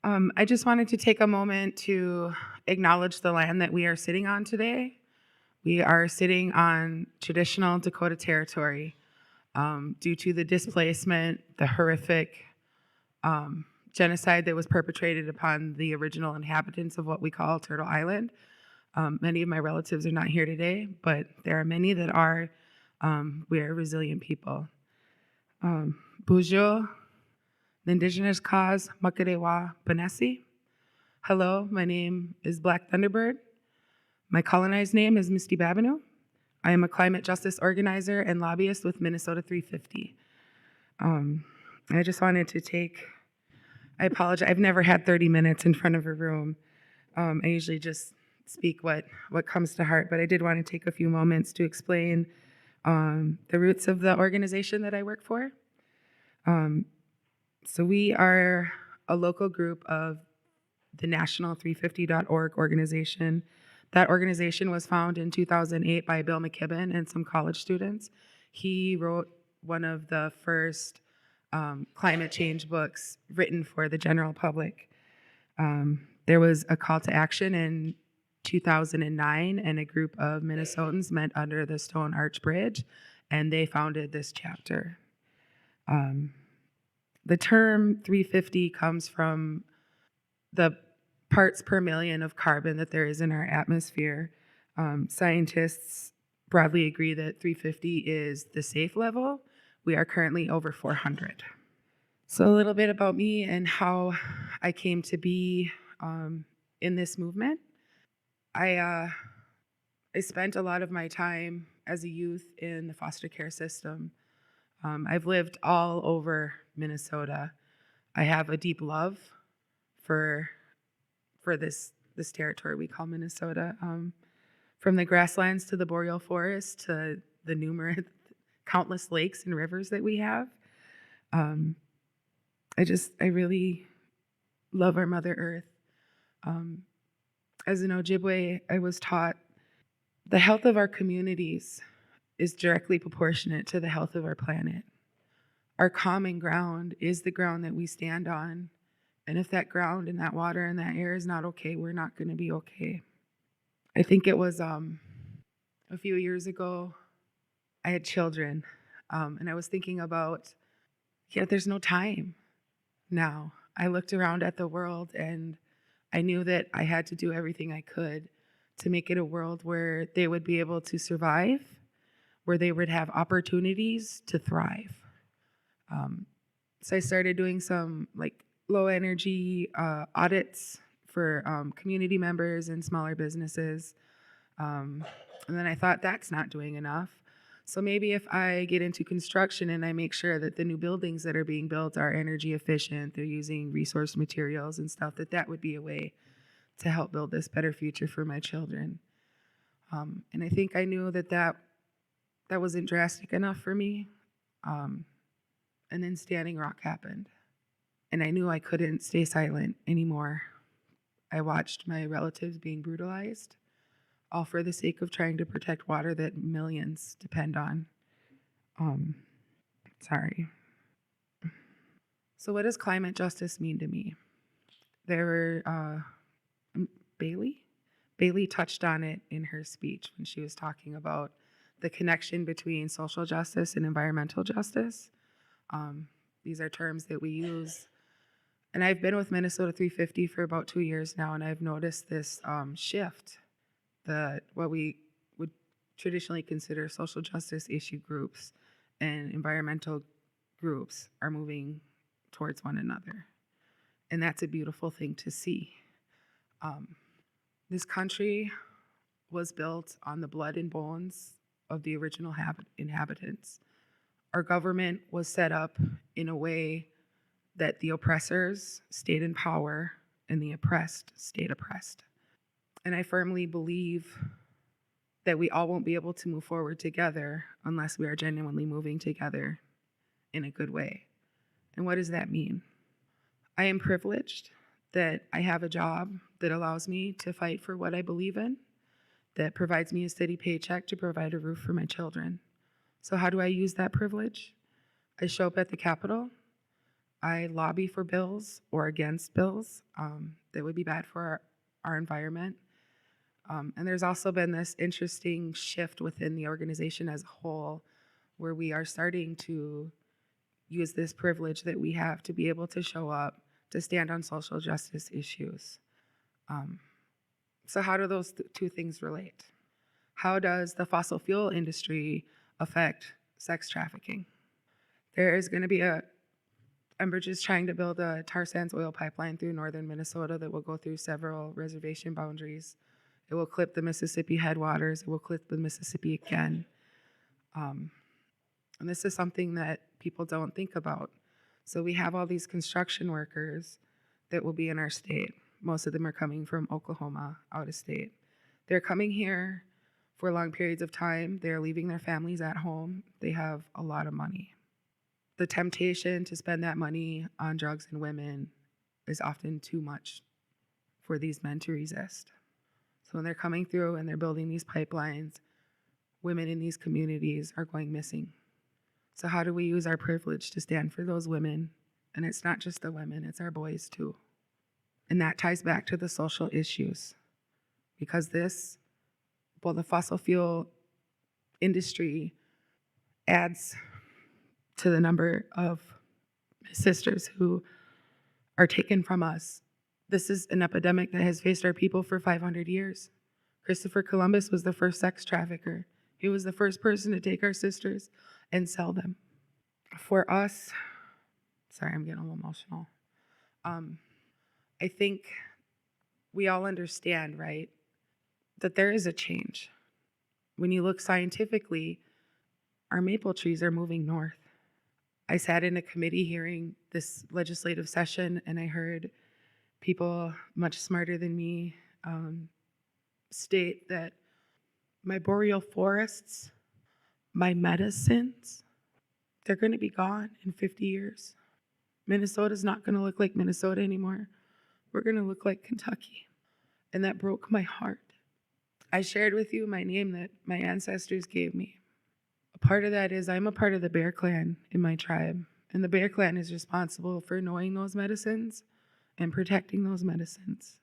I just wanted to take a moment to acknowledge the land that we are sitting on today. We are sitting on traditional Dakota territory due to the displacement, the horrific genocide that was perpetrated upon the original inhabitants of what we call Turtle Island. Many of my relatives are not here today, but there are many that are. We are a resilient people. Bonjour, Indigenous cause, Makarewa Banesi. Hello, my name is Black Thunderbird. My colonized name is Mysti Babineau. I am a climate justice organizer and lobbyist with Minnesota 350. I just wanted to I apologize, I've never had 30 minutes in front of a room. I usually just speak what comes to heart, but I did want to take a few moments to explain the roots of the organization that I work for. So we are a local group of the National 350.org organization. That organization was founded in 2008 by Bill McKibben and some college students. He wrote one of the first climate change books written for the general public. There was a call to action in 2009, and a group of Minnesotans met under the Stone Arch Bridge, and they founded this chapter. The term 350 comes from the parts per million of carbon that there is in our atmosphere. Scientists broadly agree that 350 is the safe level. We are currently over 400. So a little bit about me and how I came to be in this movement. I spent a lot of my time as a youth in the foster care system. I've lived all over Minnesota. I have a deep love for this territory we call Minnesota, from the grasslands to the boreal forest to the numerous countless lakes and rivers that we have. I really love our Mother Earth. As an Ojibwe, I was taught the health of our communities is directly proportionate to the health of our planet. Our common ground is the ground that we stand on. And if that ground and that water and that air is not okay, we're not going to be okay. I think it was a few years ago, I had children, and I was thinking about, there's no time now. I looked around at the world, and I knew that I had to do everything I could to make it a world where they would be able to survive, where they would have opportunities to thrive. So I started doing some low energy audits for community members and smaller businesses. And then I thought that's not doing enough. So maybe if I get into construction and I make sure that the new buildings that are being built are energy efficient, they're using resource materials and stuff, that would be a way to help build this better future for my children. And I think I knew that wasn't drastic enough for me. And then Standing Rock happened. And I knew I couldn't stay silent anymore. I watched my relatives being brutalized, all for the sake of trying to protect water that millions depend on. Sorry. So what does climate justice mean to me? There were, Bailey touched on it in her speech when she was talking about the connection between social justice and environmental justice. These are terms that we use. And I've been with Minnesota 350 for about 2 years now, and I've noticed this shift that what we would traditionally consider social justice issue groups and environmental groups are moving towards one another. And that's a beautiful thing to see. This country was built on the blood and bones of the original inhabitants. Our government was set up in a way that the oppressors stayed in power and the oppressed stayed oppressed. And I firmly believe that we all won't be able to move forward together unless we are genuinely moving together in a good way. And what does that mean? I am privileged that I have a job that allows me to fight for what I believe in, that provides me a steady paycheck to provide a roof for my children. So how do I use that privilege? I show up at the Capitol. I lobby for bills or against bills that would be bad for our environment. And there's also been this interesting shift within the organization as a whole where we are starting to use this privilege that we have to be able to show up to stand on social justice issues. Um, so, how do those two things relate? How does the fossil fuel industry affect sex trafficking? There is going to be Enbridge is trying to build a tar sands oil pipeline through northern Minnesota that will go through several reservation boundaries. It will clip the Mississippi headwaters. It will clip the Mississippi again. Um, and this is something that people don't think about. So we have all these construction workers that will be in our state. Most of them are coming from Oklahoma, out of state. They're coming here for long periods of time. They're leaving their families at home. They have a lot of money. The temptation to spend that money on drugs and women is often too much for these men to resist. So when they're coming through and they're building these pipelines, women in these communities are going missing. So how do we use our privilege to stand for those women? And it's not just the women, it's our boys too. And that ties back to the social issues. Because the fossil fuel industry adds to the number of sisters who are taken from us. This is an epidemic that has faced our people for 500 years. Christopher Columbus was the first sex trafficker. He was the first person to take our sisters and sell them. For us, sorry, I'm getting a little emotional. I think we all understand, right, that there is a change. When you look scientifically, our maple trees are moving north. I sat in a committee hearing this legislative session, and I heard people much smarter than me state that my boreal forests, my medicines, they're going to be gone in 50 years. Minnesota's not going to look like Minnesota anymore. We're going to look like Kentucky. And that broke my heart. I shared with you my name that my ancestors gave me. A part of that is I'm a part of the Bear Clan in my tribe. And the Bear Clan is responsible for knowing those medicines and protecting those medicines.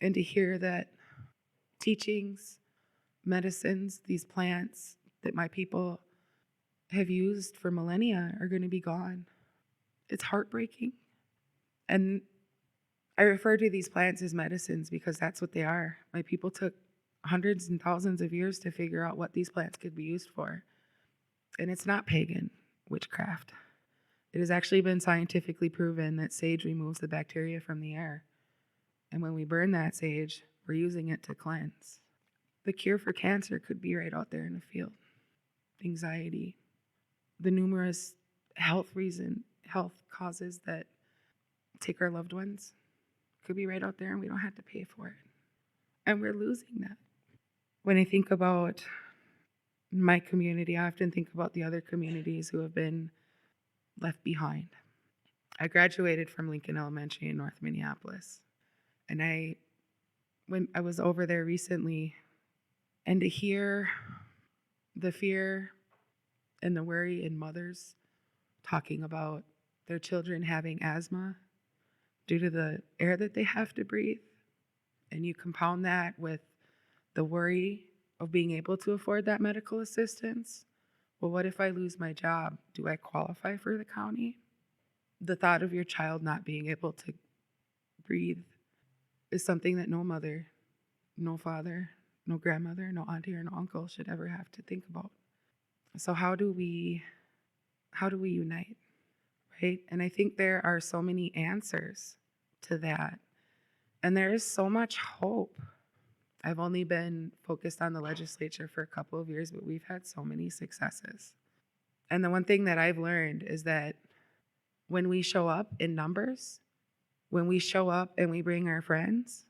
And to hear that teachings, medicines, these plants that my people have used for millennia are going to be gone. It's heartbreaking. And I refer to these plants as medicines because that's what they are. My people took hundreds and thousands of years to figure out what these plants could be used for. And it's not pagan witchcraft. It has actually been scientifically proven that sage removes the bacteria from the air. And when we burn that sage, we're using it to cleanse. The cure for cancer could be right out there in the field. Anxiety, the numerous health causes that take our loved ones could be right out there and we don't have to pay for it. And we're losing that. When I think about my community, I often think about the other communities who have been left behind. I graduated from Lincoln Elementary in North Minneapolis. And when I was over there recently, and to hear the fear and the worry in mothers talking about their children having asthma due to the air that they have to breathe, and you compound that with the worry of being able to afford that medical assistance. Well, what if I lose my job? Do I qualify for the county? The thought of your child not being able to breathe is something that no mother, no father, no grandmother, no auntie, or no uncle should ever have to think about. So how do we unite, right? And I think there are so many answers to that. And there is so much hope. I've only been focused on the legislature for a couple of years, but we've had so many successes. And the one thing that I've learned is that when we show up in numbers, when we show up and we bring our friends,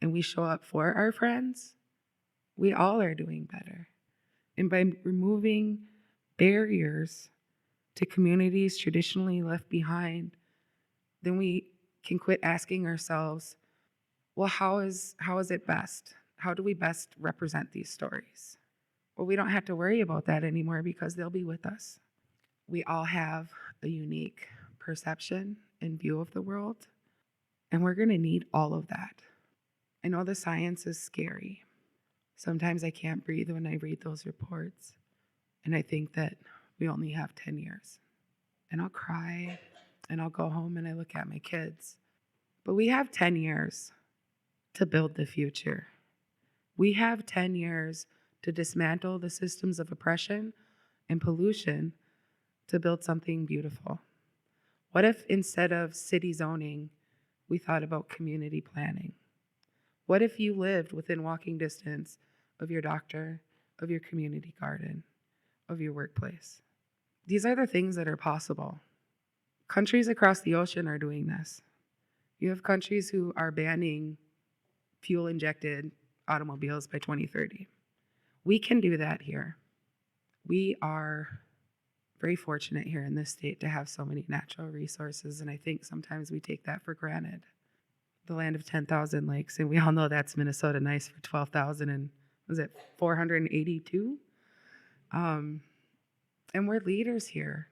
and we show up for our friends, we all are doing better. And by removing barriers to communities traditionally left behind, then we can quit asking ourselves, well, how is it best? How do we best represent these stories? Well, we don't have to worry about that anymore because they'll be with us. We all have a unique perception and view of the world. And we're going to need all of that. I know the science is scary. Sometimes I can't breathe when I read those reports. And I think that we only have 10 years. And I'll cry and I'll go home and I look at my kids. But we have 10 years to build the future. We have 10 years to dismantle the systems of oppression and pollution to build something beautiful. What if instead of city zoning, we thought about community planning? What if you lived within walking distance of your doctor, of your community garden, of your workplace? These are the things that are possible. Countries across the ocean are doing this. You have countries who are banning fuel-injected automobiles by 2030. We can do that here. We are very fortunate here in this state to have so many natural resources, and I think sometimes we take that for granted. The land of 10,000 lakes, and we all know that's Minnesota nice for 12,000 and was it 482? And we're leaders here.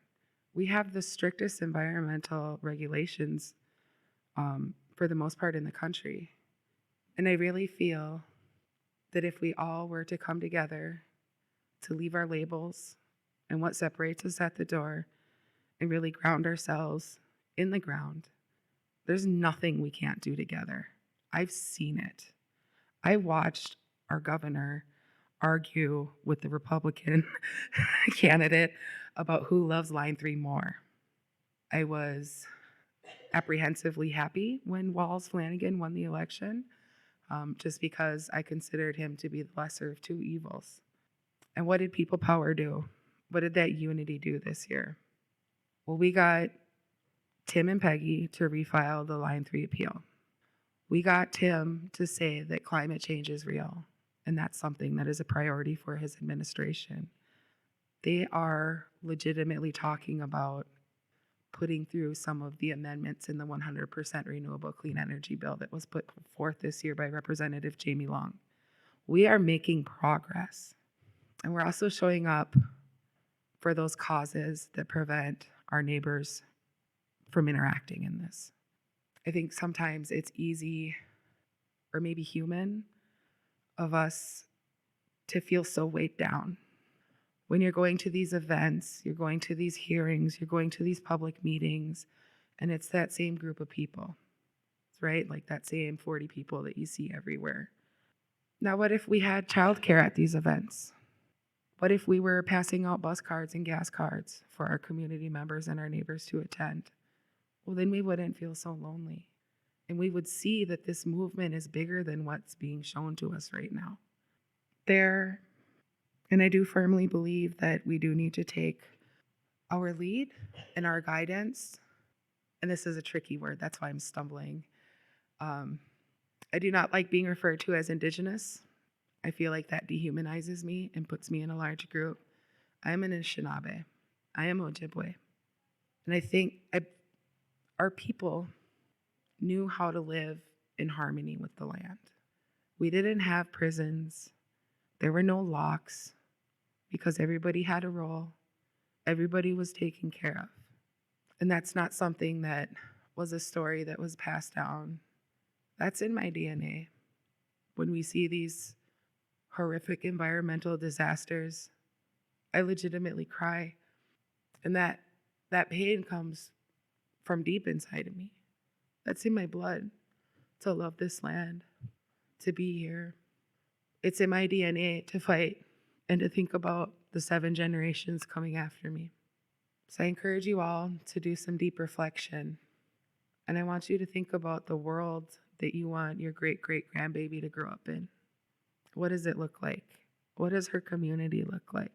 We have the strictest environmental regulations for the most part in the country. And I really feel that if we all were to come together to leave our labels and what separates us at the door and really ground ourselves in the ground, there's nothing we can't do together. I've seen it. I watched our governor argue with the Republican candidate about who loves Line 3 more. I was apprehensively happy when Walls Flanagan won the election, just because I considered him to be the lesser of two evils. And what did People Power do? What did that unity do this year? Well, we got Tim and Peggy to refile the Line 3 appeal. We got Tim to say that climate change is real, and that's something that is a priority for his administration. They are legitimately talking about putting through some of the amendments in the 100% renewable clean energy bill that was put forth this year by Representative Jamie Long. We are making progress, and we're also showing up for those causes that prevent our neighbors from interacting in this. I think sometimes it's easy, or maybe human, of us to feel so weighed down. When you're going to these events, you're going to these hearings, you're going to these public meetings, and it's that same group of people, right? Like that same 40 people that you see everywhere. Now, what if we had childcare at these events? What if we were passing out bus cards and gas cards for our community members and our neighbors to attend? Well, then we wouldn't feel so lonely. And we would see that this movement is bigger than what's being shown to us right now. And I do firmly believe that we do need to take our lead and our guidance. And this is a tricky word, that's why I'm stumbling. I do not like being referred to as Indigenous. I feel like that dehumanizes me and puts me in a large group. I am an Anishinaabe. I am Ojibwe. And I think our people knew how to live in harmony with the land. We didn't have prisons. There were no locks because everybody had a role. Everybody was taken care of. And that's not something that was a story that was passed down. That's in my DNA. When we see these horrific environmental disasters, I legitimately cry. And that pain comes from deep inside of me. That's in my blood, to love this land, to be here. It's in my DNA to fight and to think about the 7 generations coming after me. So I encourage you all to do some deep reflection. And I want you to think about the world that you want your great-great-grandbaby to grow up in. What does it look like? What does her community look like?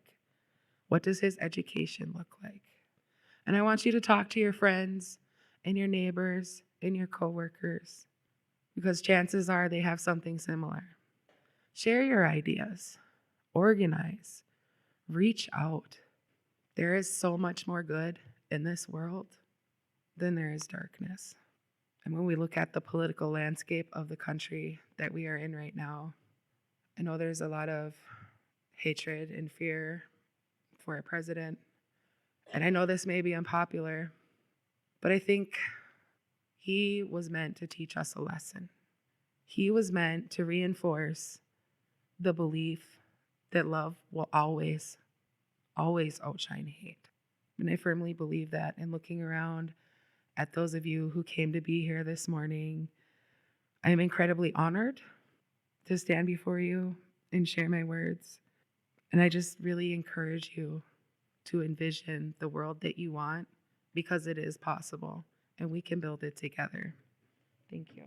What does his education look like? And I want you to talk to your friends and your neighbors and your coworkers, because chances are they have something similar. Share your ideas, organize, reach out. There is so much more good in this world than there is darkness. And when we look at the political landscape of the country that we are in right now, I know there's a lot of hatred and fear for a president. And I know this may be unpopular, But I think he was meant to teach us a lesson. He was meant to reinforce the belief that love will always, always outshine hate. And I firmly believe that. And looking around at those of you who came to be here this morning, I am incredibly honored to stand before you and share my words. And I just really encourage you to envision the world that you want, because it is possible and we can build it together. Thank you.